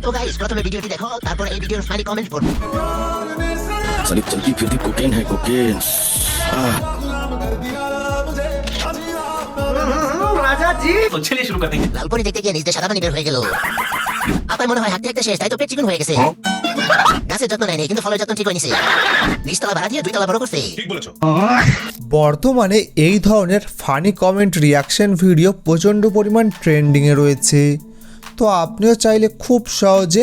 তো গাইস প্রথমে ভিডিওটি দেখো, তারপর এই ভিডিওর ফানি কমেন্ট পড়ো। साली चलती फिरती कोकेन है कोकेन। राजा जी तो चलिए शुरू करते हैं। লালপরি দেখতে গিয়ে নিজে সাদা পানি বের হয়ে গেল। আপনার মনে হয় হাঁটতে হাঁটতে শেষ, তাই তো পেট চিকন হয়ে গেছে। গাছের যত্ন নেয়নি, কিন্তু ফলের যত্ন ঠিক হয়ে নিছে। নিচতলা ভাড়া দিয়ে 2 তলা বড় করছে। বর্তমানে এই ধরনের ফানি কমেন্ট রিয়াকশন ভিডিও প্রচণ্ড পরিমাণ ট্রেন্ডিংয়ে রয়েছে। তো আপনিও চাইলে খুব সহজে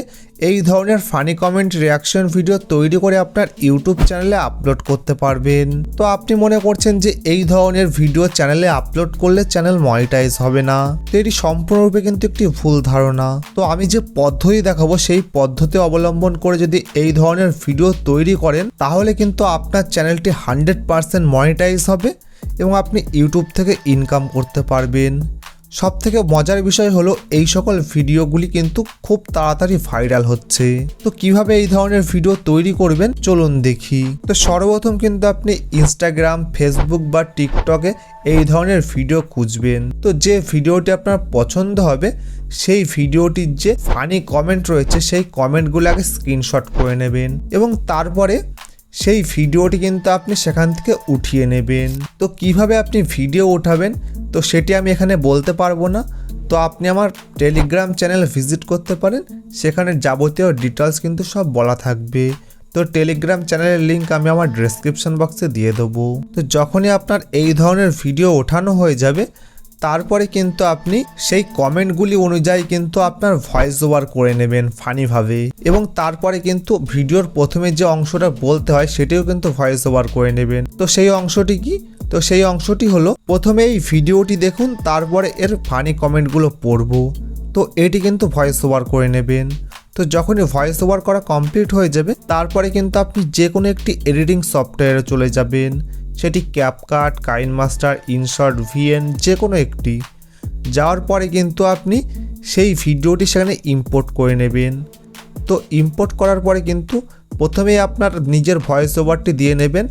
এই ধরনের ফানি কমেন্ট রিয়াকশন ভিডিও তৈরি করে আপনার ইউটিউব চ্যানেলে আপলোড করতে পারবেন। তো আপনি মনে করছেন যে এই ধরনের ভিডিও চ্যানেলে আপলোড করলে চ্যানেল মনিটাইজ হবে না, তো এটি সম্পূর্ণরূপে কিন্তু একটি ভুল ধারণা। তো আমি যে পদ্ধতি দেখাবো সেই পদ্ধতি অবলম্বন করে যদি এই ধরনের ভিডিও তৈরি করেন তাহলে কিন্তু আপনার চ্যানেলটি 100% মনিটাইজ হবে এবং আপনি ইউটিউব থেকে ইনকাম করতে পারবেন। সবথেকে মজার বিষয় হলো এই সকল ভিডিওগুলি কিন্তু খুব তাড়াতাড়ি ভাইরাল হচ্ছে। তো কিভাবে এই ধরনের ভিডিও তৈরি করবেন চলুন দেখি। তো সর্বপ্রথম কিন্তু আপনি ইনস্টাগ্রাম, ফেসবুক বা টিকটকে এই ধরনের ভিডিও খুঁজবেন। তো যে ভিডিওটি আপনার পছন্দ হবে সেই ভিডিওটির যে ফানি কমেন্ট রয়েছে সেই কমেন্টগুলো আগে স্ক্রিনশট করে নেবেন এবং তারপরে সেই ভিডিওটি কিন্তু আপনি সেখান থেকে উঠিয়ে নেবেন। তো কিভাবে আপনি ভিডিও উঠাবেন তো সেটি আমি এখানে বলতে পারবো না। তো আপনি আমার টেলিগ্রাম চ্যানেল ভিজিট করতে পারেন, সেখানে যাবতীয় ডিটেলস কিন্তু সব বলা থাকবে। তো টেলিগ্রাম চ্যানেলের লিঙ্ক আমি আমার ডেসক্রিপশন বক্সে দিয়ে দেবো। তো যখনই আপনার এই ধরনের ভিডিও ওঠানো হয়ে যাবে তারপরে কিন্তু আপনি সেই কমেন্টগুলি অনুযায়ী কিন্তু আপনার ভয়েস ওভার করে নেবেন ফানিভাবে এবং তারপরে কিন্তু ভিডিওর প্রথমে যে অংশটা বলতে হয় সেটিও কিন্তু ভয়েস ওভার করে নেবেন। তো সেই অংশটি কি? তো সেই অংশটি হলো প্রথমে এই ভিডিওটি দেখুন, তারপরে এর ফানি কমেন্টগুলো পড়বো। তো এটি কিন্তু ভয়েস ওভার করে নেবেন। তো যখনই ভয়েস ওভার করা কমপ্লিট হয়ে যাবে তারপরে কিন্তু আপনি যে কোনো একটি এডিটিং সফটওয়্যারে চলে যাবেন, সেটি ক্যাপকাট, কাইনমাস্টার, ইনশর্ট, ভিএন যে কোনো একটি। যাওয়ার পরে কিন্তু আপনি সেই ভিডিওটি সেখানে ইম্পোর্ট করে নেবেন। তো ইম্পোর্ট করার পরে কিন্তু প্রথমেই আপনার নিজের ভয়েস ওভারটি দিয়ে নেবেন,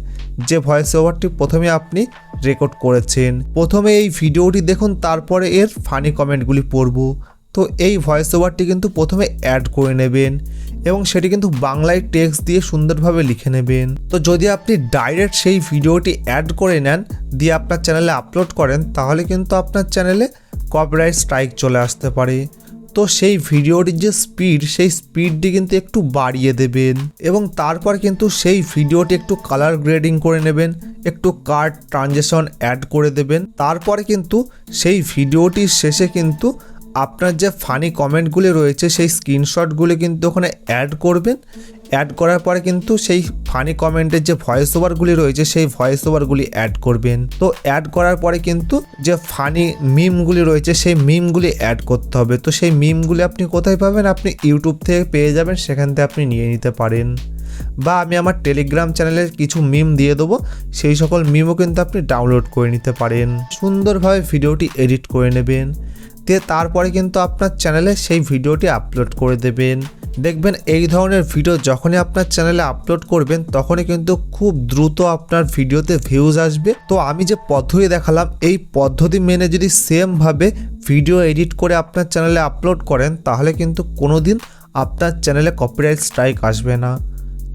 যে ভয়েস ওভারটি প্রথমে আপনি রেকর্ড করেছেন। প্রথমে এই ভিডিওটি দেখুন, তারপরে এর ফানি কমেন্টগুলি পড়ব। তো এই ভয়েস ওভারটি কিন্তু প্রথমে অ্যাড করে নেবেন এবং সেটি কিন্তু বাংলায় টেক্সট দিয়ে সুন্দরভাবে লিখে নেবেন। তো যদি আপনি ডাইরেক্ট সেই ভিডিওটি অ্যাড করে নেন দিয়ে আপনার চ্যানেলে আপলোড করেন তাহলে কিন্তু আপনার চ্যানেলে কপিরাইট স্ট্রাইক চলে আসতে পারে। তো সেই ভিডিওটির যে স্পিড সেই স্পিডটি কিন্তু একটু বাড়িয়ে দেবেন এবং তারপর কিন্তু সেই ভিডিওটি একটু কালার গ্রেডিং করে নেবেন, একটু কাট ট্রানজিশন অ্যাড করে দেবেন। তারপরে কিন্তু সেই ভিডিওটির শেষে কিন্তু আপনার যে ফানি কমেন্টগুলি রয়েছে সেই স্ক্রিনশটগুলি কিন্তু ওখানে অ্যাড করবেন। অ্যাড করার পরে কিন্তু সেই ফানি কমেন্টের যে ভয়েস ওভারগুলি রয়েছে সেই ভয়েস ওভারগুলি অ্যাড করবেন। তো অ্যাড করার পরে কিন্তু যে ফানি মিমগুলি রয়েছে সেই মিমগুলি অ্যাড করতে হবে। তো সেই মিমগুলি আপনি কোথায় পাবেন? আপনি ইউটিউব থেকে পেয়ে যাবেন, সেখান থেকে আপনি নিয়ে নিতে পারেন। বা আমি আমার টেলিগ্রাম চ্যানেলের কিছু মিম দিয়ে দেবো, সেই সকল মিমও কিন্তু আপনি ডাউনলোড করে নিতে পারেন। সুন্দরভাবে ভিডিওটি এডিট করে নেবেন, দিয়ে তারপরে কিন্তু আপনার চ্যানেলে সেই ভিডিওটি আপলোড করে দেবেন। দেখবেন এই ধরনের ভিডিও যখনই আপনার চ্যানেলে আপলোড করবেন তখনই কিন্তু খুব দ্রুত আপনার ভিডিওতে ভিউজ আসবে। তো আমি যে পদ্ধতি দেখালাম এই পদ্ধতি মেনে যদি সেমভাবে ভিডিও এডিট করে আপনার চ্যানেলে আপলোড করেন তাহলে কিন্তু কোনোদিন আপনার চ্যানেলে কপিরাইট স্ট্রাইক আসবে না।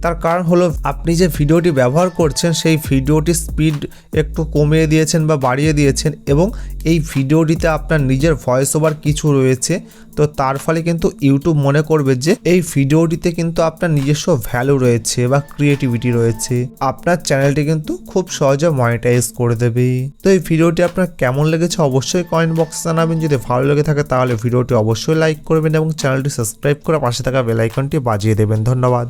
তার কারণ হলো আপনি যে ভিডিওটি ব্যবহার করছেন সেই ভিডিওটির স্পিড একটু কমিয়ে দিয়েছেন বা বাড়িয়ে দিয়েছেন এবং এই ভিডিওটিতে আপনার নিজের ভয়েস ওভার কিছু রয়েছে। তো তার ফলে কিন্তু ইউটিউব মনে করবে যে এই ভিডিওটিতে কিন্তু আপনার নিজস্ব ভ্যালু রয়েছে বা ক্রিয়েটিভিটি রয়েছে, আপনার চ্যানেলটি কিন্তু খুব সহজে মনিটাইজ করে দেবে। তো এই ভিডিওটি আপনার কেমন লেগেছে অবশ্যই কমেন্ট বক্সে জানাবেন। যদি ভালো লেগে থাকে তাহলে ভিডিওটি অবশ্যই লাইক করবেন এবং চ্যানেলটি সাবস্ক্রাইব করে পাশে থাকা বেল আইকনটি বাজিয়ে দেবেন। ধন্যবাদ।